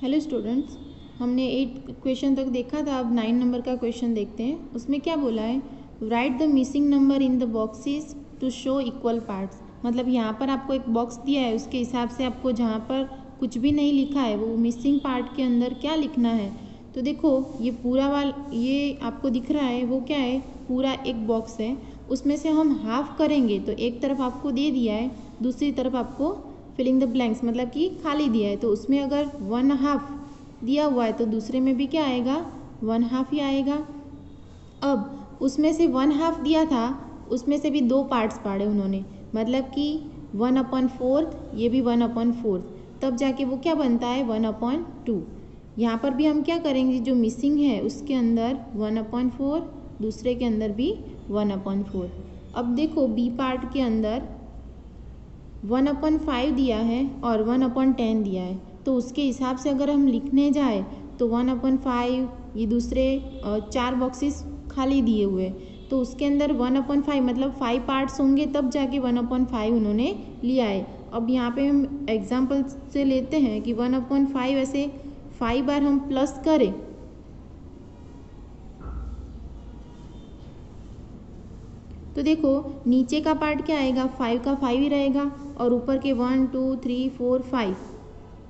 Hello students, हमने 8 question तक देखा था। अब 9 नंबर का क्वेश्चन देखते हैं। उसमें क्या बोला है, write the missing number in the boxes to show equal parts. मतलब यहाँ पर आपको एक बॉक्स दिया है, उसके हिसाब से आपको जहाँ पर कुछ भी नहीं लिखा है वो मिसिंग पार्ट के अंदर क्या लिखना है। तो देखो ये पूरा ये आपको दिख रहा है वो क्या है, पूरा एक बॉक्स है। उसमें से हम हाफ करेंगे तो एक तरफ आपको दे दिया है, दूसरी तरफ आपको फिलिंग द ब्लैंक्स मतलब कि खाली दिया है। तो उसमें अगर 1/2 दिया हुआ है तो दूसरे में भी क्या आएगा, 1/2 ही आएगा। अब उसमें से 1/2 दिया था, उसमें से भी 2 पार्ट्स पाड़े उन्होंने, मतलब कि 1/4, ये भी 1/4, तब जाके वो क्या बनता है 1/2। यहाँ पर भी हम क्या करेंगे, जो मिसिंग है उसके अंदर 1/4, दूसरे के अंदर भी 1/4। अब देखो बी पार्ट के अंदर 1/5 दिया है और 1/10 दिया है, तो उसके हिसाब से अगर हम लिखने जाए तो 1/5, ये दूसरे 4 बॉक्सेस खाली दिए हुए, तो उसके अंदर 1/5 मतलब 5 पार्ट्स होंगे, तब जाके 1/5 उन्होंने लिया है। अब यहाँ पे हम एग्जाम्पल से लेते हैं कि 1/5 ऐसे 5 बार हम प्लस करें तो देखो नीचे का पार्ट क्या आएगा, 5 का 5 ही रहेगा, और ऊपर के 1 2 3 4 5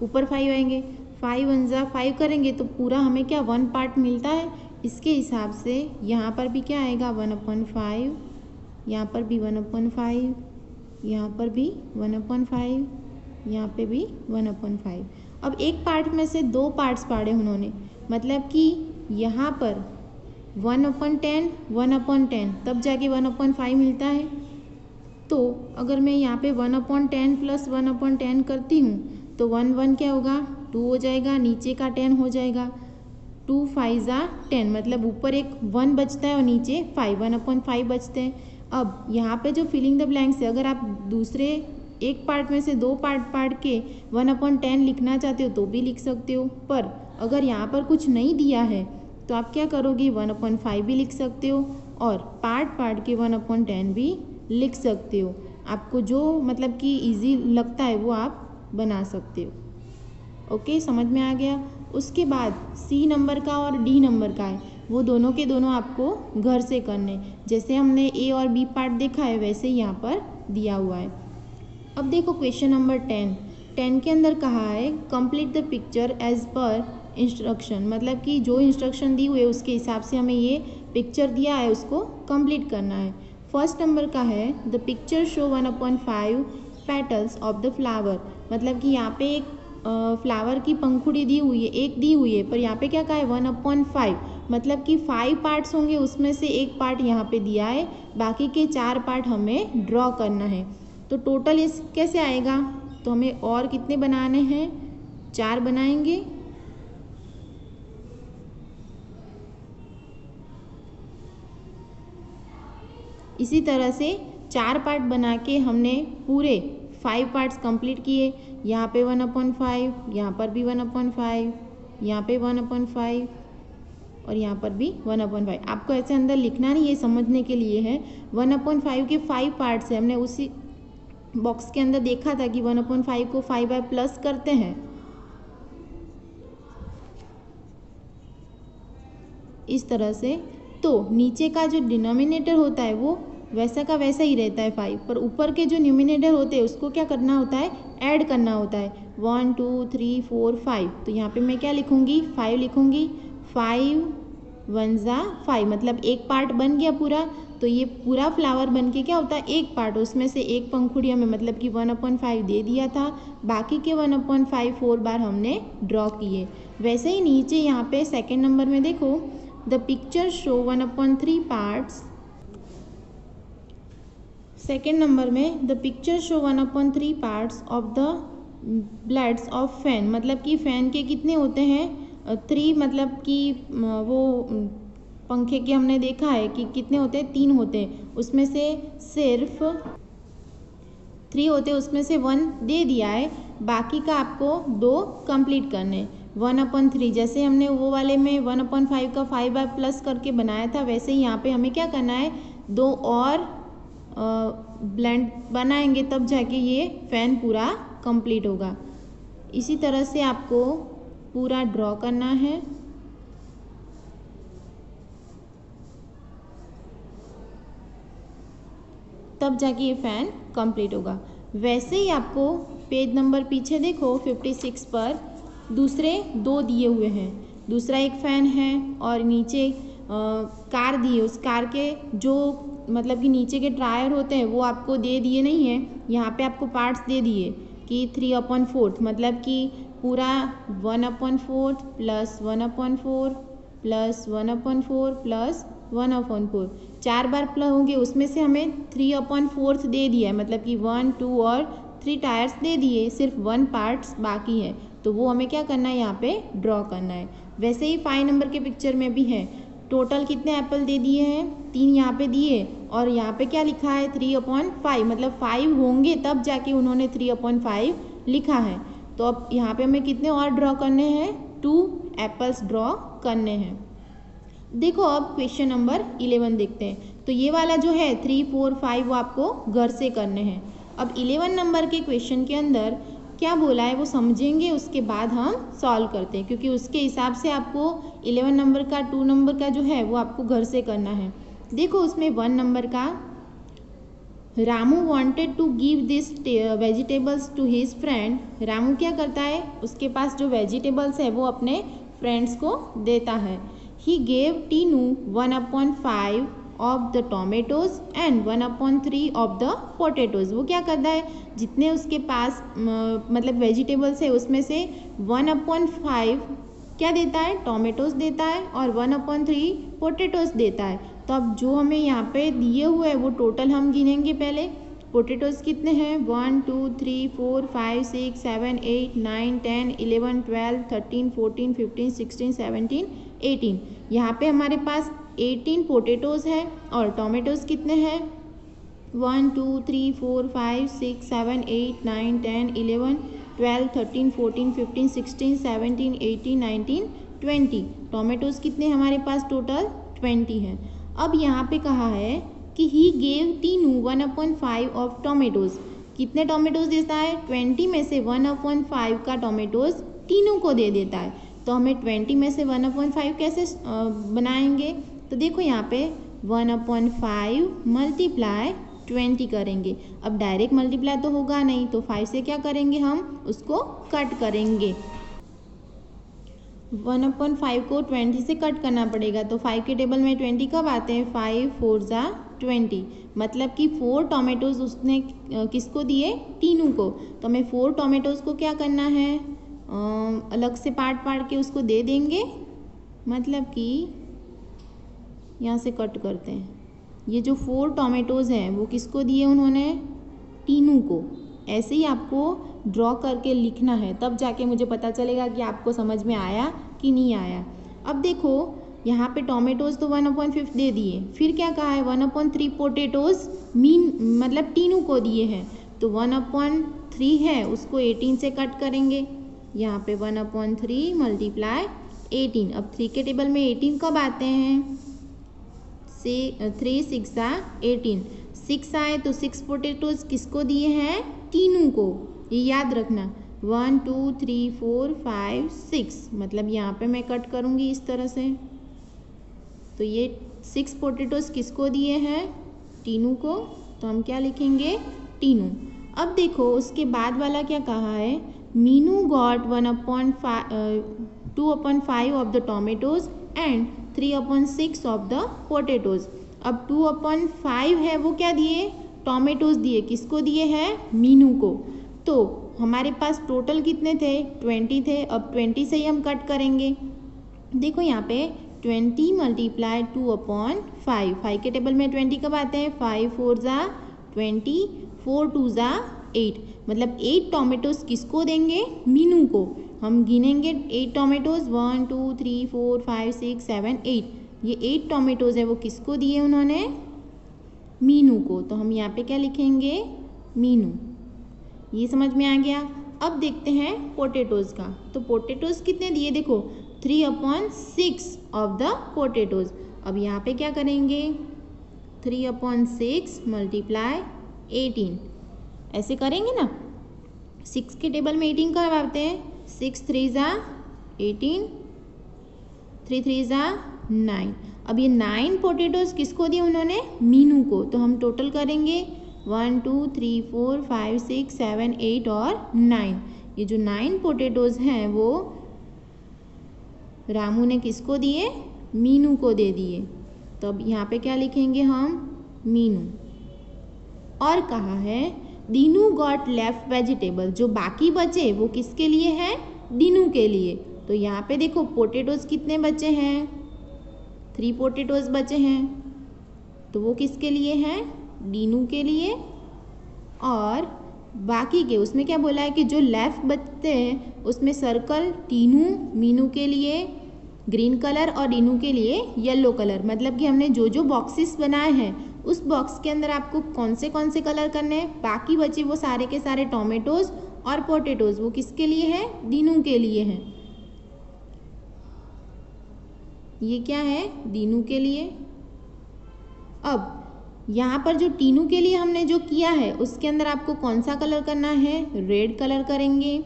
ऊपर 5 आएंगे। 5 1 जा 5 करेंगे तो पूरा हमें क्या 1 पार्ट मिलता है। इसके हिसाब से यहाँ पर भी क्या आएगा 1/5, यहाँ पर भी 1/5, यहाँ पर भी 1/5, यहाँ पे भी 1/5। अब एक पार्ट में से 2 पार्ट्स पाड़े उन्होंने, मतलब कि यहाँ पर 1/10 1/10, तब जाके 1/5 मिलता है। तो अगर मैं यहाँ पे 1/10 प्लस 1/10 करती हूँ तो 1 1 क्या होगा 2 हो जाएगा, नीचे का 10 हो जाएगा। 2 5 जा 10, मतलब ऊपर एक 1 बचता है और नीचे 5, 1/5 बचते हैं। अब यहाँ पे जो फिलिंग द ब्लैंक्स है, अगर आप दूसरे एक पार्ट में से 2 पार्ट पार्ट के 1/10 लिखना चाहते हो तो भी लिख सकते हो, पर अगर यहाँ पर कुछ नहीं दिया है तो आप क्या करोगे 1/5 भी लिख सकते हो और पार्ट के 1/10 भी लिख सकते हो। आपको जो मतलब कि इजी लगता है वो आप बना सकते हो। ओके, समझ में आ गया। उसके बाद सी नंबर का और डी नंबर का है, वो दोनों के दोनों आपको घर से करने, जैसे हमने ए और बी पार्ट देखा है वैसे ही यहाँ पर दिया हुआ है। अब देखो क्वेश्चन नंबर 10 के अंदर कहा है complete the picture as per instruction, मतलब कि जो इंस्ट्रक्शन दी हुई है उसके हिसाब से हमें ये पिक्चर दिया है उसको कंप्लीट करना है। फर्स्ट नंबर का है the picture show 1/5 petals of the flower, मतलब कि यहाँ पे एक फ्लावर की पंखुड़ी दी हुई है, एक दी हुई है, पर यहाँ पे क्या कहा है 1/5, मतलब कि 5 पार्ट्स होंगे, उसमें से एक पार्ट यहाँ पे दिया है, बाकी के 4 पार्ट हमें ड्रॉ करना है। तो टोटल इस कैसे आएगा, तो हमें और कितने बनाने हैं, 4 बनाएंगे। इसी तरह से 4 पार्ट बना के हमने पूरे 5 पार्ट्स कंप्लीट किए। यहाँ पे 1/5, यहाँ पर भी 1/5, यहाँ पे 1/5 और यहाँ पर भी 1/5। आपको ऐसे अंदर लिखना नहीं, ये समझने के लिए है। 1/5 के 5 पार्ट्स है, हमने उसी बॉक्स के अंदर देखा था कि 1/5 को 5 बाय प्लस करते हैं, इस तरह से। तो नीचे का जो डिनोमिनेटर होता है वो वैसा का वैसा ही रहता है 5, पर ऊपर के जो न्यूमिनेटर होते हैं उसको क्या करना होता है, ऐड करना होता है। 1 2 3 4 5, तो यहाँ पे मैं क्या लिखूँगी 5 लिखूँगी। 5 1 जा 5, मतलब एक पार्ट बन गया पूरा। तो ये पूरा फ्लावर बन के क्या होता है एक पार्ट, उसमें से एक पंखुड़ी हमें मतलब कि 1/5 दे दिया था, बाकी के 1/5 4 बार हमने ड्रॉ किए। वैसे ही नीचे यहाँ पे सेकेंड नंबर में देखो the picture show 1/3 parts. Second number में the picture show 1/3 parts of the blades of fan, मतलब कि फ़ैन के कितने होते हैं 3, मतलब कि वो पंखे के हमने देखा है कि कितने होते हैं 3 होते हैं, उसमें से सिर्फ 3 होते हैं, उसमें से 1 दे दिया है, बाकी का आपको 2 कंप्लीट करने। 1/3 जैसे हमने वो वाले में 1/5 का 5 बार प्लस करके बनाया था, वैसे ही यहाँ पे हमें क्या करना है 2 और ब्लेंड बनाएंगे, तब जाके ये फ़ैन पूरा कंप्लीट होगा। इसी तरह से आपको पूरा ड्रॉ करना है। तब जाके ये फ़ैन कंप्लीट होगा। वैसे ही आपको पेज नंबर पीछे देखो 56 पर दूसरे 2 दिए हुए हैं। दूसरा एक फ़ैन है और नीचे कार दी है। उस कार के जो मतलब कि नीचे के टायर होते हैं वो आपको दे दिए नहीं हैं। यहाँ पे आपको पार्ट्स दे दिए कि 3/4 मतलब कि पूरा 1/4 प्लस 1/4 प्लस 1/4 प्लस 1/4 4 बार प्लस होंगे। उसमें से हमें 3/4 दे दिया है, मतलब कि 1, 2 और 3 टायर्स दे दिए, सिर्फ 1 पार्ट्स बाकी है। तो वो हमें क्या करना है, यहाँ पे ड्रॉ करना है। वैसे ही 5 नंबर के पिक्चर में भी है। टोटल कितने एप्पल दे दिए हैं, 3 यहाँ पे दिए और यहाँ पे क्या लिखा है 3/5, मतलब 5 होंगे तब जाके उन्होंने 3/5 लिखा है। तो अब यहाँ पे हमें कितने और ड्रॉ करने हैं, 2 एप्पल्स ड्रॉ करने हैं। देखो अब क्वेश्चन नंबर 11 देखते हैं। तो ये वाला जो है 3, 4, 5 वो आपको घर से करने हैं। अब 11 नंबर के क्वेश्चन के अंदर क्या बोला है वो समझेंगे, उसके बाद हम सॉल्व करते हैं, क्योंकि उसके हिसाब से आपको 11 नंबर का 2 नंबर का जो है वो आपको घर से करना है। देखो उसमें 1 नंबर का, Ramu wanted to give this vegetables to his friend. Ramu क्या करता है, उसके पास जो वेजिटेबल्स है वो अपने फ्रेंड्स को देता है। He gave Tinu 1/5 of the tomatoes and 1/3 of the potatoes. वो क्या करता है, जितने उसके पास मतलब वेजिटेबल्स है उसमें से 1/5 क्या देता है, टोमेटोज देता है और 1/3 पोटैटोज देता है। तो अब जो हमें यहाँ पे दिए हुए हैं वो टोटल हम गिनेंगे पहले। पोटैटोज कितने हैं, 1, 2, 3, 4, 5, 6, 7, 8, 9, 10, 11, 12, 13, 14, 15, 16, 17, 18। यहाँ पे हमारे पास 18 पोटैटोज हैं और टोमेटोज कितने हैं, 1, 2, 3, 4, 5, 6, 7, 8, 9, 10, 11, 12, 13, 14, 15, 16, 17, 18, 19, 20। टोमेटोज कितने हमारे पास टोटल 20 हैं। अब यहाँ पे कहा है कि he gave Tinu 1/5 of tomatoes. कितने टोमेटोज देता है, 20 में से 1/5 का टोमेटोज टीनू को दे देता है। तो हमें 20 में से 1/5 कैसे बनाएंगे, तो देखो यहाँ पे 1/5 मल्टीप्लाई 20 करेंगे। अब डायरेक्ट मल्टीप्लाई तो होगा नहीं, तो 5 से क्या करेंगे, हम उसको कट करेंगे। 1/5 को 20 से कट करना पड़ेगा। तो 5 के टेबल में 20 कब आते हैं, 5 4 जा 20, मतलब कि 4 टोमेटोज उसने किसको दिए, टीनू को। तो हमें 4 टोमेटोज को क्या करना है, अलग से पार्ट के उसको दे देंगे, मतलब कि यहाँ से कट करते हैं। ये जो 4 टोमेटोज़ हैं वो किसको दिए उन्होंने, टीनू को। ऐसे ही आपको ड्रॉ करके लिखना है, तब जाके मुझे पता चलेगा कि आपको समझ में आया कि नहीं आया। अब देखो यहाँ पे टोमेटोज़ तो 1/5 दे दिए, फिर क्या कहा है 1/3 पोटैटोज़ मतलब टीनू को दिए हैं। तो 1/3 है उसको 18 से कट करेंगे। यहाँ पे 1/3 मल्टीप्लाई 18। अब 3 के टेबल में 18 कब आते हैं, 3 6 18। 6 आए तो 6 पोटैटोज किसको दिए हैं, टीनू को। ये याद रखना, 1 2 3 4 5 6, मतलब यहाँ पे मैं कट करूँगी इस तरह से। तो ये 6 पोटैटोज किसको दिए हैं, टीनू को। तो हम क्या लिखेंगे, टीनू। अब देखो उसके बाद वाला क्या कहा है, Meenu got 2/5 of the tomatoes and 3/6 of the potatoes. अब 2/5 है वो क्या दिए, टोमेटोज दिए, किसको दिए हैं, मीनू को। तो हमारे पास टोटल कितने थे, 20 थे। अब 20 से ही हम कट करेंगे। देखो यहाँ पे 20 मल्टीप्लाई 2/5। 5 के टेबल में 20 कब आते हैं, 5 4 जा 20, 4 2 जा 8, मतलब 8 टोमेटोज किसको देंगे, मीनू को। हम गिनेंगे 8 टोमेटोज, 1 2 3 4 5 6 7 8। ये 8 टोमेटोज है वो किसको दिए उन्होंने, मीनू को। तो हम यहाँ पे क्या लिखेंगे, मीनू। ये समझ में आ गया। अब देखते हैं पोटैटोज का। तो पोटैटोज कितने दिए, देखो 3/6 ऑफ द पोटैटोज। अब यहाँ पे क्या करेंगे, 3/6 मल्टीप्लाई 18, ऐसे करेंगे ना। 6 के टेबल में 18 कब आते हैं, 6 3 जा 18, 3 3 ज़ा 9। अब ये 9 पोटैटोज़ किसको दिए उन्होंने? मीनू को। तो हम टोटल करेंगे 1 2 3 4 5 6 7 8 और 9। ये जो 9 पोटैटोज़ हैं वो रामू ने किसको दिए? मीनू को दे दिए। तो अब यहाँ पे क्या लिखेंगे हम? मीनू। और कहा है दीनू गॉट लेफ्ट वेजिटेबल, जो बाकी बचे वो किसके लिए हैं? दीनू के लिए। तो यहाँ पे देखो पोटैटोज़ कितने बचे हैं? 3 पोटैटोज़ बचे हैं। तो वो किसके लिए हैं? दीनू के लिए। और बाकी के उसमें क्या बोला है कि जो लेफ्ट बचते हैं उसमें सर्कल टीनू मीनू के लिए ग्रीन कलर और दीनू के लिए येलो कलर। मतलब कि हमने जो जो बॉक्सेस बनाए हैं उस बॉक्स के अंदर आपको कौन से कलर करने हैं। बाकी बचे वो सारे के सारे टोमेटोज़ और पोटैटोज़ वो किसके लिए हैं? दीनू के लिए हैं। ये क्या है? दीनू के लिए। अब यहाँ पर जो टीनू के लिए हमने जो किया है उसके अंदर आपको कौन सा कलर करना है? रेड कलर करेंगे।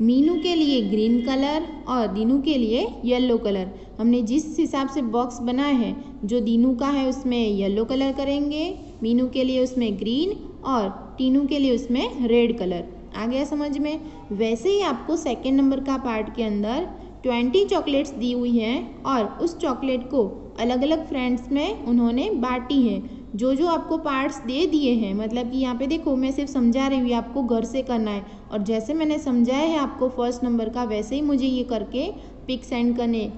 मीनू के लिए ग्रीन कलर और दीनू के लिए येलो कलर। हमने जिस हिसाब से बॉक्स बनाए हैं, जो दीनू का है उसमें येलो कलर करेंगे, मीनू के लिए उसमें ग्रीन और टीनू के लिए उसमें रेड कलर। आ गया समझ में? वैसे ही आपको सेकेंड नंबर का पार्ट के अंदर 20 चॉकलेट्स दी हुई हैं और उस चॉकलेट को अलग अलग फ्रेंड्स में उन्होंने बांटी है। जो जो आपको पार्ट्स दे दिए हैं, मतलब कि यहाँ पे देखो मैं सिर्फ समझा रही हूँ, आपको घर से करना है। और जैसे मैंने समझाया है आपको फर्स्ट नंबर का, वैसे ही मुझे ये करके पिक सेंड करने।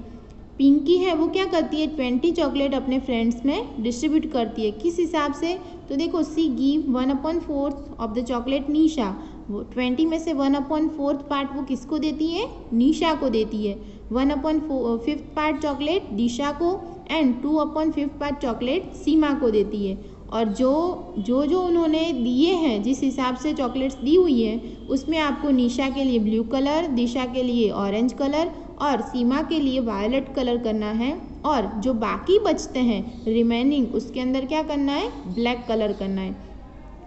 पिंकी है वो क्या करती है? 20 चॉकलेट अपने फ्रेंड्स में डिस्ट्रीब्यूट करती है। किस हिसाब से? तो देखो सी गिव 1/4 ऑफ द चॉकलेट निशा। वो 20 में से 1/4 पार्ट वो किसको देती है? निशा को देती है। 1/5 पार्ट चॉकलेट दिशा को एंड 2/5 पार्ट चॉकलेट सीमा को देती है। और जो उन्होंने दिए हैं, जिस हिसाब से चॉकलेट्स दी हुई हैं, उसमें आपको निशा के लिए ब्लू कलर, दिशा के लिए ऑरेंज कलर और सीमा के लिए वायलेट कलर करना है। और जो बाकी बचते हैं रिमेनिंग, उसके अंदर क्या करना है? ब्लैक कलर करना है।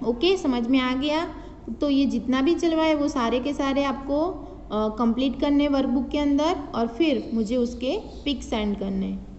ओके, समझ में आ गया? तो ये जितना भी चलवा है वो सारे के सारे आपको कंप्लीट करने वर्कबुक के अंदर और फिर मुझे उसके पिक सेंड करने हैं।